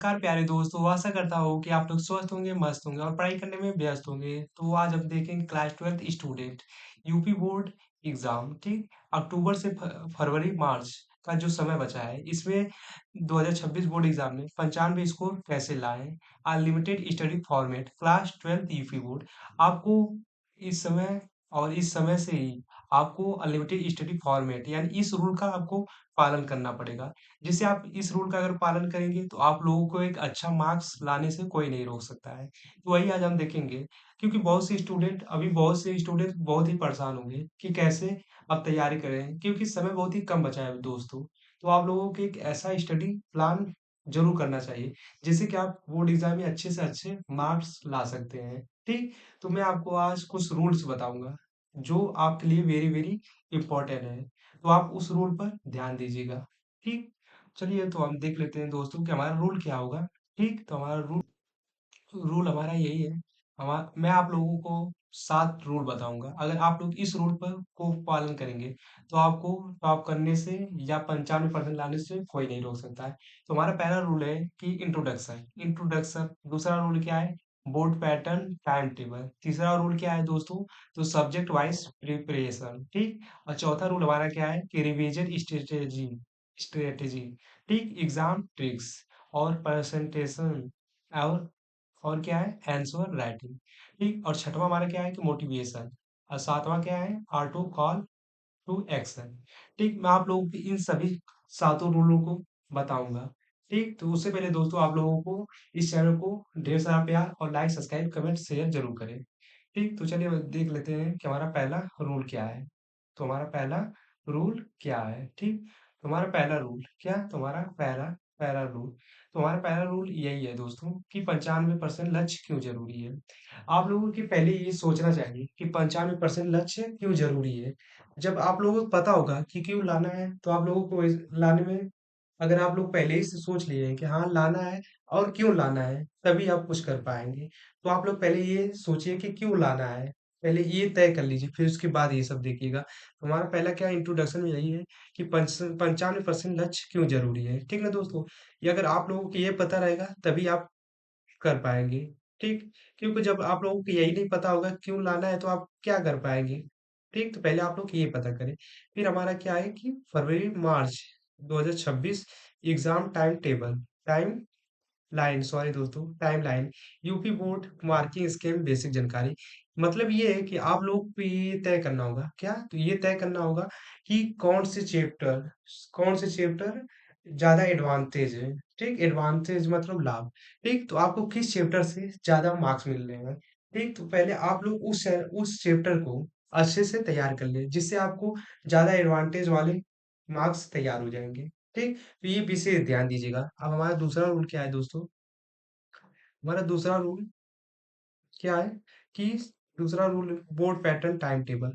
नमस्कार प्यारे दोस्तों, आशा करता हूँ कि आप लोग स्वस्थ होंगे, मस्त होंगे और पढ़ाई करने में व्यस्त होंगे। तो आज हम देखेंगे class 12th student UP board exam, ठीक? अक्टूबर से फरवरी मार्च का जो समय बचा है, इसमें 2026 बोर्ड एग्जाम में 95 स्कोर कैसे लाएं? Unlimited study format class 12th UP board आपको इस समय और इस समय से ही आपको अनलिमिटेड स्टडी फॉर्मेट यानी इस रूल का आपको पालन करना पड़ेगा। जिससे आप इस रूल का अगर पालन करेंगे तो आप लोगों को एक अच्छा मार्क्स लाने से कोई नहीं रोक सकता है। तो वही आज हम देखेंगे, क्योंकि बहुत से स्टूडेंट बहुत ही परेशान होंगे कि कैसे अब तैयारी करें, क्योंकि समय बहुत ही कम बचा है दोस्तों। तो आप लोगों को एक ऐसा स्टडी प्लान ज़रूर करना चाहिए, जिससे कि आप बोर्ड एग्ज़ाम में अच्छे से अच्छे मार्क्स ला सकते हैं, ठीक? तो मैं आपको आज कुछ रूल्स बताऊँगा, जो आपके लिए वेरी वेरी इम्पोर्टेंट है। तो आप उस रूल पर ध्यान दीजिएगा, ठीक? चलिए तो हम देख लेते हैं दोस्तों कि हमारा रूल क्या होगा, ठीक? तो हमारा रूल रूल हमारा यही है। मैं आप लोगों को 7 रूल बताऊँगा। अगर आप लोग इस रूल पर को पालन करेंगे, तो आपको टॉप करने से या 95% लाने से कोई नहीं रोक सकता है। तो हमारा पहला रूल है कि इंट्रोडक्शन इंट्रोडक्शन दूसरा रूल क्या है? Board pattern time table. तीसरा रूल क्या है दोस्तों? तो सब्जेक्ट वाइज़ प्रिपरेशन, ठीक? और चौथा रूल हमारा क्या है कि रिवीजन स्ट्रैटेजी स्ट्रैटेजी, ठीक? एग्ज़ाम ट्रिक्स और प्रेज़ेंटेशन और क्या है? आंसर राइटिंग, ठीक? और छठवां हमारा क्या है कि मोटिवेशन और सातवां क्या है? Art to call to action, ठीक? मैं आप लोगों की इन सभी सातों रूलों को बताऊँगा, ठीक? तो उससे पहले दोस्तों आप लोगों को इस चैनल को ढेर सारा प्यार और लाइक, सब्सक्राइब, कमेंट, शेयर ज़रूर करें, ठीक? तो चलिए अब देख लेते हैं कि हमारा पहला रूल क्या है। तो हमारा पहला रूल क्या है, ठीक? तो हमारा पहला रूल क्या है? तो हमारा पहला पहला रूल तो हमारा पहला रूल यही है दोस्तों कि 95% लक्ष्य क्यों ज़रूरी है? आप लोगों को पहले ये सोचना चाहिए कि 95% लक्ष्य क्यों ज़रूरी है? जब आप लोगों को पता होगा कि क्यों लाना है, तो आप लोगों को इस लाने में अगर आप लोग पहले ही से सोच लिए हैं कि हाँ, लाना है और क्यों लाना है, तभी आप कुछ कर पाएँगे। तो आप लोग पहले ये सोचिए कि क्यों लाना है, पहले ये तय कर लीजिए, फिर उसके बाद ये सब देखिएगा। हमारा पहला क्या इंट्रोडक्शन में यही है कि 95% लक्ष्य क्यों ज़रूरी है, ठीक ना दोस्तों? ये अगर आप लोगों को ये पता रहेगा, तभी आप कर पाएँगे, ठीक? क्योंकि जब आप लोगों को यही नहीं पता होगा क्यों लाना है, तो आप क्या कर पाएँगे, ठीक? तो पहले आप लोग ये पता करें। फिर हमारा क्या है कि फरवरी-मार्च 2026 एग्ज़ाम टाइम लाइन सॉरी दोस्तों, timeline, UP board marking scheme basic जानकारी। मतलब ये है कि आप लोग को ये तय करना होगा, क्या? तो ये तय करना होगा कि कौन से चैप्टर ज़्यादा एडवांटेज है, ठीक? एडवांटेज मतलब लाभ, ठीक? तो आपको किस चैप्टर से ज़्यादा मार्क्स मिल रहे हैं, ठीक? तो पहले आप लोग उस चैप्टर को अच्छे से तैयार कर लें, जिससे आपको ज़्यादा एडवांटेज वाले मार्क्स तैयार हो जाएँगे, ठीक? तो ये विशेष ध्यान दीजिएगा। अब हमारा दूसरा रूल क्या है दोस्तों? हमारा दूसरा रूल क्या है कि दूसरा rule board pattern time table.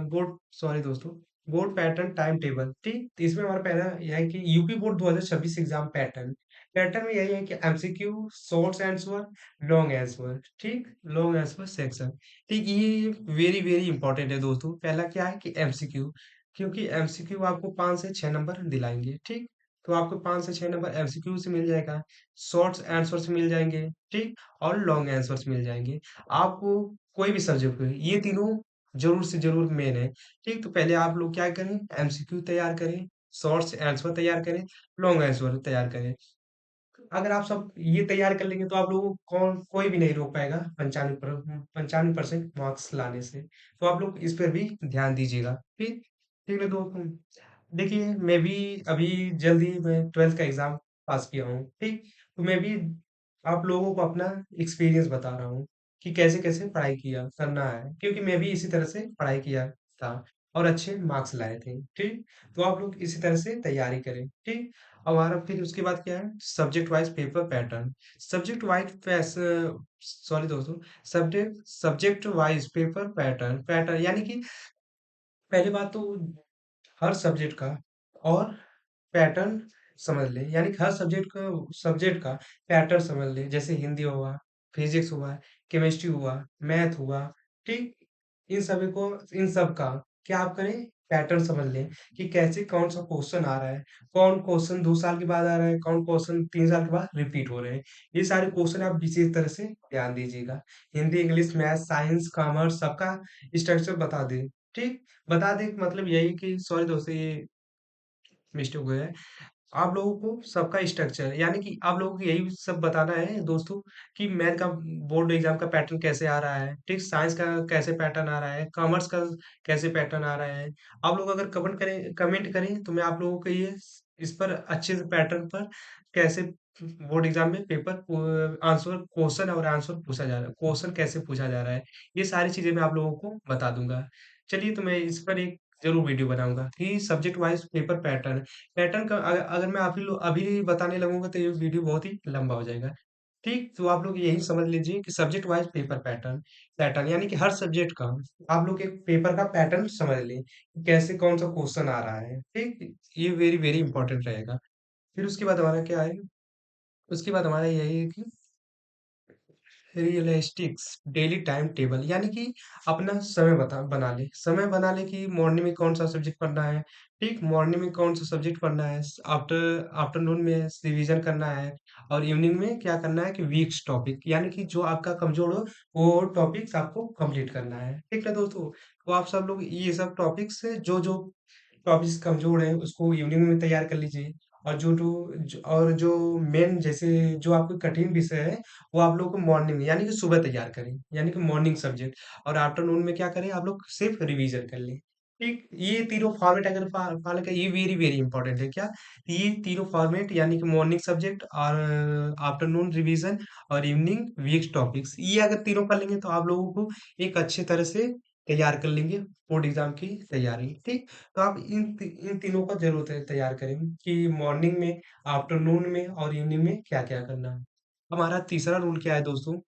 Board sorry दोस्तों, बोर्ड पैटर्न टाइम टेबल, ठीक? तो इसमें हमारा पहला यह है कि UP board 2026 exam pattern. Pattern में यही है कि MCQ, short answer, long answer, ठीक? लॉन्ग आंसर सेक्शन, ठीक? ये वेरी वेरी इंपॉर्टेंट है दोस्तों। पहला क्या है कि एमसीक्यू, क्योंकि एमसीक्यू आपको 5 से 6 नंबर दिलाएंगे, ठीक? तो आपको 5 से 6 नंबर एमसीक्यू से मिल जाएगा, शॉर्ट्स आंसर्स मिल जाएँगे, ठीक? और लॉन्ग आंसर्स मिल जाएँगे। आपको कोई भी सब्जेक्ट हो, ये तीनों ज़रूर से ज़रूर मेन है, ठीक? तो पहले आप लोग क्या करें, एमसीक्यू तैयार करें, शॉर्ट्स आंसर तैयार करें, लॉन्ग आंसर तैयार करें। अगर आप सब ये तैयार कर लेंगे तो आप लोगों को कोई भी नहीं रोक पाएगा 95% मार्क्स लाने से। तो आप लोग इस पर भी ध्यान दीजिएगा, ठीक? ठीक है दोस्तों। देखिए, मैं भी अभी जल्द ही मैं 12th का एग्ज़ाम पास किया हूँ, ठीक? तो मैं भी आप लोगों को अपना एक्सपीरियंस बता रहा हूँ कि कैसे-कैसे पढ़ाई किया करना है, क्योंकि मैं भी इसी तरह से पढ़ाई किया था और अच्छे मार्क्स लाए थे, ठीक? तो आप लोग इसी तरह से तैयारी करें, ठीक? हमारा फिर उसके बाद क्या है, subject wise paper pattern. Subject wise पैस सॉरी दोस्तों, subject wise paper pattern pattern यानी कि पहली बात तो हर सब्जेक्ट का और पैटर्न समझ लें, यानी कि हर सब्जेक्ट का पैटर्न समझ लें। जैसे हिंदी हुआ, फिज़िक्स हुआ, केमिस्ट्री हुआ, मैथ हुआ, ठीक? इन सब का क्या आप करें पैटर्न समझ लें कि कैसे कौन-सा क्वेश्चन आ रहा है, कौन क्वेश्चन 2 साल के बाद आ रहा है, कौन क्वेश्चन 3 साल के बाद रिपीट हो रहे हैं। ये सारे क्वेश्चन आप विशेष तरह से ध्यान दीजिएगा। Hindi, English, math, science, commerce सबका स्ट्रक्चर बता दें, ठीक? बता दें का मतलब यही कि सॉरी दोस्तों ये मिस्टेक हो गया है। आप लोगों को सबका स्ट्रक्चर यानी कि आप लोगों को यही सब बताना है दोस्तों कि मैथ का बोर्ड एग्जाम का पैटर्न कैसे आ रहा है, ठीक? साइंस का कैसे पैटर्न आ रहा है, कॉमर्स का कैसे पैटर्न आ रहा है। आप लोग अगर कमेंट करें तो मैं आप लोगों को ये इस पर अच्छे से पैटर्न पर कैसे बोर्ड एग्जाम में पेपर आंसर क्वेश्चन और आंसर पूछा जा रहा है, क्वेश्चन कैसे पूछा जा रहा है, ये सारी चीजें मैं आप लोगों को बता दूंगा। चलिए तो मैं इस पर एक जरूर वीडियो बनाऊंगा कि subject wise paper pattern pattern का अगर मैं अभी बताने लगूंगा तो ये वीडियो बहुत ही लंबा हो जाएगा। ठीक, तो आप लोग यही समझ लीजिए कि subject wise paper pattern pattern यानी कि हर सब्जेक्ट का आप लोग एक पेपर का पैटर्न समझ लें कि कैसे कौन सा क्वेश्चन आ रहा है। ठीक, ये वेरी वेरी इंपॉर्टेंट रहेगा। फिर उसके बाद हमारा क्या है, उसके बाद हमारा यही है कि रियलिस्टिक्स डेली टाइम टेबल यानी कि अपना समय बना ले कि मॉर्निंग में कौन सा सब्जेक्ट पढ़ना है। ठीक, मॉर्निंग में कौन सा सब्जेक्ट पढ़ना है, आफ्टरनून में रिवीजन करना है और इवनिंग में क्या करना है कि वीक्स टॉपिक यानी कि जो आपका कमजोर हो वो टॉपिक्स आपको कंप्लीट करना है। ठीक है दोस्तों, तो आप सब लोग ये सब टॉपिक्स जो जो टॉपिक्स कमजोर है उसको इवनिंग में तैयार कर लीजिए और जो मेन जैसे जो आपको कठिन विषय है वो आप लोग को मॉर्निंग में यानी कि सुबह तैयार करें यानी कि मॉर्निंग सब्जेक्ट और आफ्टरनून में क्या करें आप लोग सिर्फ रिवीजन कर लें। ठीक, ये तीनों फॉर्मेट अगर फॉलो करें ये वेरी वेरी इंपॉर्टेंट है क्या, ये तीनों फॉर्मेट यानी कि मॉर्निंग सब्जेक्ट और आफ्टरनून रिवीजन और इवनिंग वीक टॉपिक्स ये अगर तीनों कर लेंगे तो आप लोगों को एक अच्छे तरह से तैयार कर लेंगे बोर्ड एग्जाम की तैयारी। ठीक, तो आप इन तीनों का जरूर तैयार करें कि मॉर्निंग में, आफ्टरनून में और इवनिंग में क्या-क्या करना है। हमारा तीसरा रूल क्या है दोस्तों?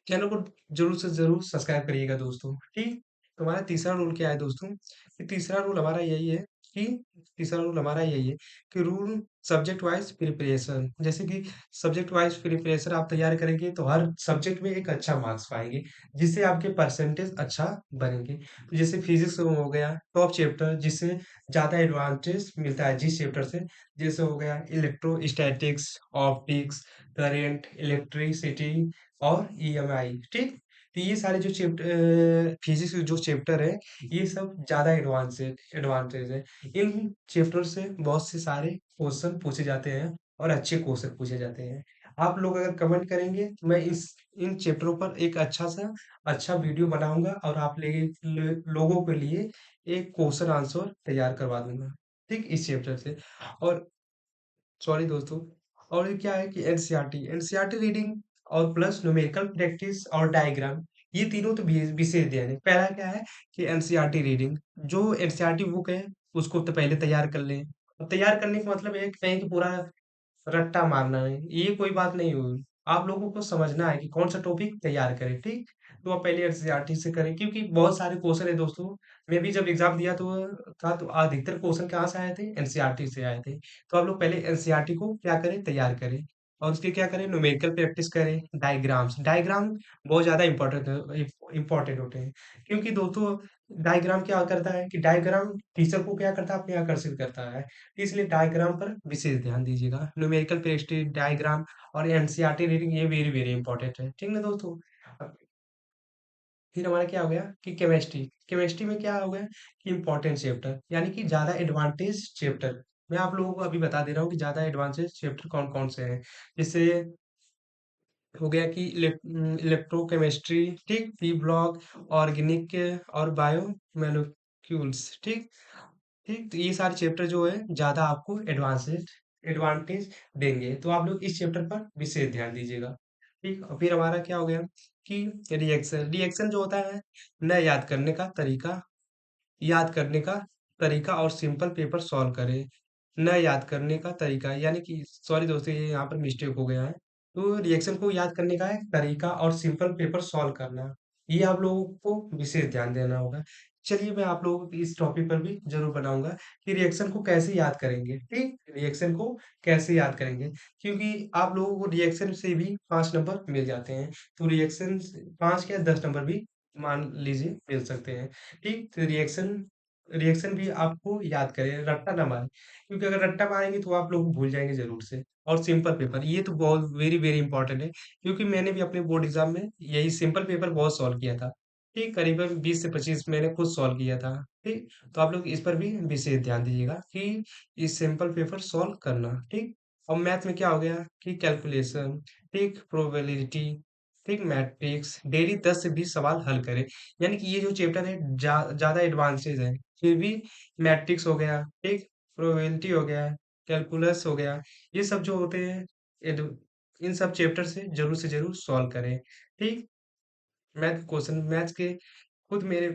चैनल को जरूर से जरूर सब्सक्राइब करिएगा दोस्तों। ठीक, तो हमारा तीसरा रूल क्या है दोस्तों? कि तीसरा रूल हमारा यही है कि तीसरा रूल हमारा यही है कि रूल सब्जेक्ट वाइज प्रिपरेशन जैसे कि सब्जेक्ट वाइज प्रिपरेशन आप तैयार करेंगे तो हर सब्जेक्ट में एक अच्छा मार्क्स पाएंगे जिससे आपके परसेंटेज अच्छा बनेंगे। तो जैसे फिजिक्स हो गया टॉप चैप्टर जिससे ज्यादा एडवांटेज मिलता है जिस चैप्टर से, जैसे हो गया इलेक्ट्रोस्टैटिक्स, ऑप्टिक्स, करंट, इलेक्ट्रिसिटी और ईएमआई। ठीक, तो ये सारे जो चैप्टर फिजिक्स के जो चैप्टर है ये सब ज्यादा एडवांटेज है। इन चैप्टर से बहुत से सारे क्वेश्चन पूछे जाते हैं और अच्छे क्वेश्चन पूछे जाते हैं। आप लोग अगर कमेंट करेंगे तो मैं इस इन चैप्टरों पर एक अच्छा वीडियो बनाऊंगा और आप लोगों के लिए एक क्वेश्चन आंसर तैयार करवा दूंगा। ठीक, इस चैप्टर से। और सॉरी दोस्तों, और ये क्या है कि एनसीईआरटी रीडिंग और प्लस न्यूमेरिकल प्रैक्टिस और डायग्राम ये तीनों तो विशेष ध्यान है। पहला क्या है कि एनसीईआरटी रीडिंग, जो एनसीईआरटी बुक है उसको तो पहले तैयार कर लें। अब तैयार करने का मतलब है कि नहीं कि पूरा रट्टा मारना है, ये कोई बात नहीं हुई। आप लोगों को समझना है कि कौन सा टॉपिक तैयार करें। ठीक, तो आप पहले एनसीईआरटी से करें क्योंकि बहुत सारे क्वेश्चन है दोस्तों। मैं भी जब एग्जाम दिया तो अधिकतर क्वेश्चन कहाँ से आए थे, एनसीईआरटी से आए थे। तो आप लोग पहले एनसीईआरटी को क्या करें, तैयार करें और उसके क्या करें, न्यूमेरिकल प्रैक्टिस करें, डायग्राम्स डायग्राम बहुत ज्यादा इंपॉर्टेंट होते हैं क्योंकि दोस्तों डायग्राम क्या करता है कि डायग्राम टीचर को क्या करता है, अपने आकर्षित करता है। इसलिए डायग्राम पर विशेष ध्यान दीजिएगा। न्यूमेरिकल प्रेस्टीज डायग्राम और एनसीईआरटी रीडिंग ये वेरी वेरी इंपॉर्टेंट है। ठीक ना दोस्तों? अब फिर हमारा क्या हो गया कि केमिस्ट्री केमिस्ट्री में क्या हो गया कि इंपॉर्टेंट चैप्टर यानी कि ज्यादा एडवांटेज चैप्टर मैं आप लोगों को अभी बता दे रहा हूँ कि ज्यादा एडवांटेज चैप्टर कौन कौन से हैं। जैसे हो गया कि इलेक्ट्रोकेमिस्ट्री, ठीक, पी ब्लॉक, ऑर्गेनिक और बायो मोलिक्यूल्स। ठीक, ठीक, तो ये सारे चैप्टर जो है ज्यादा आपको एडवांसेस एडवांटेज देंगे तो आप लोग इस चैप्टर पर विशेष ध्यान दीजिएगा। ठीक, और फिर हमारा क्या हो गया कि रिएक्शन रिएक्शन जो होता है न याद करने का तरीका और सिंपल पेपर सॉल्व करें। न याद करने का तरीका यानी कि सॉरी दोस्तों ये यहाँ पर मिस्टेक हो गया है। तो रिएक्शन को याद करने का एक तरीका और सिंपल पेपर सॉल्व करना, ये आप लोगों को विशेष ध्यान देना होगा। चलिए मैं आप लोगों को इस टॉपिक पर भी जरूर बनाऊंगा कि रिएक्शन को कैसे याद करेंगे। ठीक, रिएक्शन को कैसे याद करेंगे क्योंकि आप लोगों को रिएक्शन से भी 5 नंबर मिल जाते हैं। तो रिएक्शन 5 या 10 नंबर भी मान लीजिए मिल सकते हैं। ठीक, तो रिएक्शन रिएक्शन भी आपको याद करें, रट्टा ना मारें। क्योंकि अगर रट्टा मारेंगे तो आप लोग भूल जाएँगे ज़रूर से। और सिंपल पेपर, ये तो बहुत वेरी, वेरी इंपॉर्टेंट है, क्योंकि मैंने भी अपने बोर्ड एग्ज़ाम में यही सिंपल पेपर बहुत सॉल्व किया था। ठीक, करीबन 20 से 25 मैंने खुद सॉल्व किया था। ठीक, तो आप लोग इस पर भी विशेष ध्यान दीजिएगा कि इस सिंपल पेपर सॉल्व करना। ठीक, और मैथ में क्या हो गया कि कैलकुलेशन, ठीक, प्रोबेबिलिटी, ठीक, मैट्रिक्स, डेली 10 से 20 सवाल हल करें। यानी कि ये जो चैप्टर है ज़्यादा एडवांसेस है। फिर भी मैट्रिक्स हो गया, ठीक, प्रोबेबिलिटी हो गया, कैलकुलस हो गया, ये सब जो होते हैं, एड इन सब चैप्टर से ज़रूर सॉल्व करें, ठीक? मैथ्स के खुद मेरे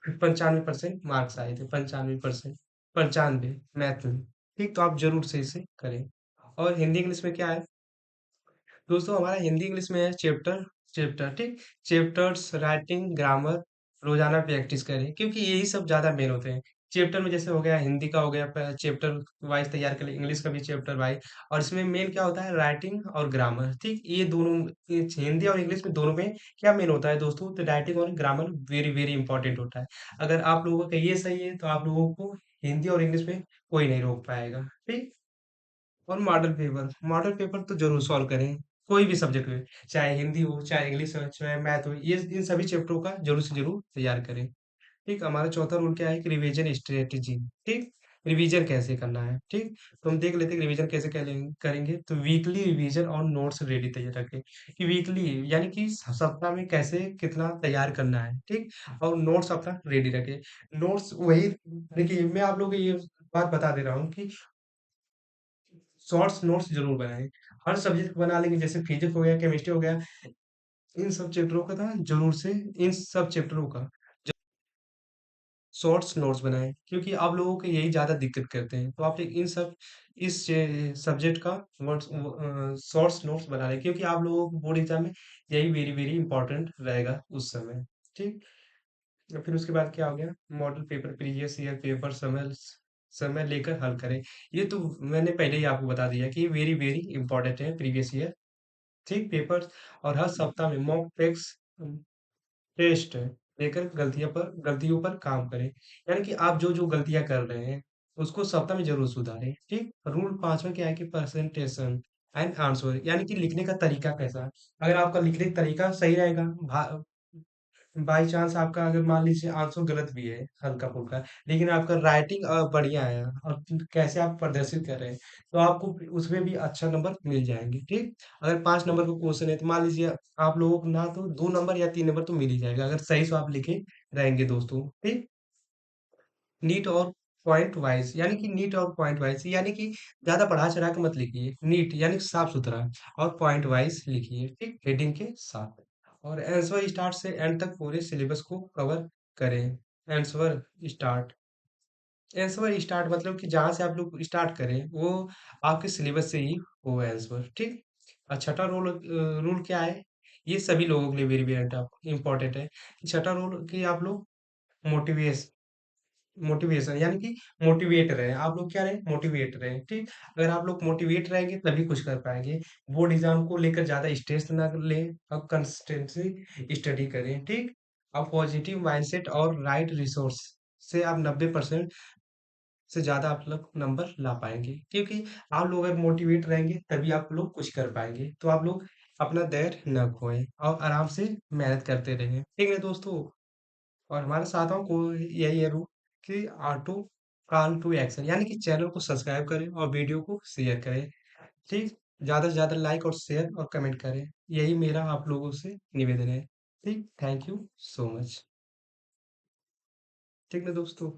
95% मार्क्स आए थे, 95%, 95 मैथ में, ठीक? तो आप ज़रूर से इसे करें। और हिंदी इंग्लिश में क्या है, दोस्तों हमारा हिंदी इंग्लिश में है चैप्टर चैप्टर, ठीक, चैप्टर्स, राइटिंग, ग्रामर रोजाना प्रैक्टिस करें, क्योंकि यही सब ज्यादा मेन होते हैं। चैप्टर में जैसे हो गया हिंदी का, हो गया चैप्टर वाइज तैयार कर ले, इंग्लिश का भी चैप्टर वाइज। और इसमें मेन क्या होता है, राइटिंग और ग्रामर, ठीक, ये दोनों, ये हिंदी और इंग्लिश में दोनों में क्या मेन होता है दोस्तों, तो राइटिंग और ग्रामर वेरी वेरी इंपॉर्टेंट होता है। अगर आप लोगों का ये सही है तो आप लोगों को हिंदी और इंग्लिश में कोई नहीं रोक पाएगा, ठीक। और मॉडल पेपर तो ज़रूर सॉल्व करें, कोई भी सब्जेक्ट में, चाहे हिंदी हो, चाहे इंग्लिश हो, चाहे मैथ हो, ये इन सभी चैप्टरों का ज़रूर से ज़रूर तैयार करें। ठीक, हमारा चौथा रूल क्या है कि रिवीजन स्ट्रेटेजी, ठीक, रिवीजन कैसे करना है, ठीक। तो हम देख लेते हैं कि रिवीजन कैसे करेंगे। तो वीकली रिवीजन और नोट्स रेडी तैयार रखें, कि वीकली यानी कि सप्ताह में कैसे कितना तैयार करना है, ठीक। और नोट्स अपना रेडी रखें। नोट्स वही, देखिए मैं आप लोगों को ये बात बता दे रहा हूँ कि शॉर्ट्स नोट्स ज़रूर बनाएँ। हर सब्जेक्ट को बना लेंगे, जैसे फिज़िक्स हो गया, केमिस्ट्री हो गया, इन सब चैप्टरों का ना ज़रूर से, इन सब चैप्टरों का ज शॉर्ट्स नोट्स बनाएँ, क्योंकि आप लोगों को यही ज़्यादा दिक्कत करते हैं। तो आप इन सब इस सब्जेक्ट का शॉर्ट्स नोट्स बना लें, क्योंकि आप लोगों को बोर्ड एग्ज़ाम में यही वेरी, वेरी इंपॉर्टेंट रहेगा उस समय, ठीक? और फिर उसके बाद क्या हो गया, model paper, previous year paper समय लेकर हल करें। ये तो मैंने पहले ही आपको बता दिया कि वेरी वेरी इंपॉर्टेंट है प्रीवियस ईयर, ठीक, पेपर्स। और हर सप्ताह में मॉक टेस्ट लेकर गलतियों पर काम करें। यानी कि आप जो जो गलतियां कर रहे हैं उसको सप्ताह में जरूर सुधारें, ठीक। रूल पांचवा क्या है कि प्रेजेंटेशन एंड आंसर, यानी कि लिखने का तरीका कैसा है। अगर आपका लिखने का तरीका सही रहेगा, बाई चांस आपका अगर मान लीजिए आंसर गलत भी है हल्का फुल्का, लेकिन आपका राइटिंग बढ़िया है और कैसे आप प्रदर्शित कर रहे हैं, तो आपको उसमें भी अच्छा नंबर मिल जाएंगे, ठीक। अगर 5 नंबर का क्वेश्चन है तो मान लीजिए आप लोगों को ना तो 2 नंबर या 3 नंबर तो मिल ही जाएगा, अगर सही से आप लिखे रहेंगे दोस्तों, ठीक। नीट और पॉइंट वाइज, यानी कि नीट और पॉइंट वाइज, यानी कि ज्यादा बढ़ा चढ़ा के मत लिखिए, नीट यानी कि साफ सुथरा, और पॉइंट वाइज लिखिए, ठीक, हेडिंग के साथ। और आंसर स्टार्ट से एंड तक पूरे सिलेबस को कवर करें। आंसर स्टार्ट, आंसर स्टार्ट मतलब कि जहाँ से आप लोग स्टार्ट करें वो आपके सिलेबस से ही हो आंसर, ठीक। और छठा रूल क्या है, ये सभी लोगों के लिए वेरी वेरी इंपॉर्टेंट है। छठा रूल कि आप लोग मोटिवेश मोटिवेशन, यानी कि मोटिवेट रहे, आप लोग क्या रहे, मोटिवेट रहे, ठीक। अगर आप लोग मोटिवेट रहेंगे तभी कुछ कर पाएंगे। बोर्ड एग्जाम को लेकर ज्यादा स्ट्रेस ना लें, अब कंसिस्टेंसी स्टडी करें, ठीक। अब पॉजिटिव माइंडसेट और राइट रिसोर्स से आप 90% से ज्यादा आप लोग नंबर ला पाएंगे, क्योंकि आप लोग अगर मोटिवेट रहेंगे तभी आप लोग कुछ कर पाएंगे। तो आप लोग अपना धैर्य न खोएं और आराम से मेहनत करते रहें, ठीक है दोस्तों। और हमारे साथियों को यही है रूल कि ऑटो कॉल टू एक्शन, यानी कि चैनल को सब्सक्राइब करें और वीडियो को शेयर करें, ठीक। ज़्यादा से ज़्यादा लाइक और शेयर और कमेंट करें, यही मेरा आप लोगों से निवेदन है, ठीक। थैंक यू सो मच, ठीक है दोस्तों।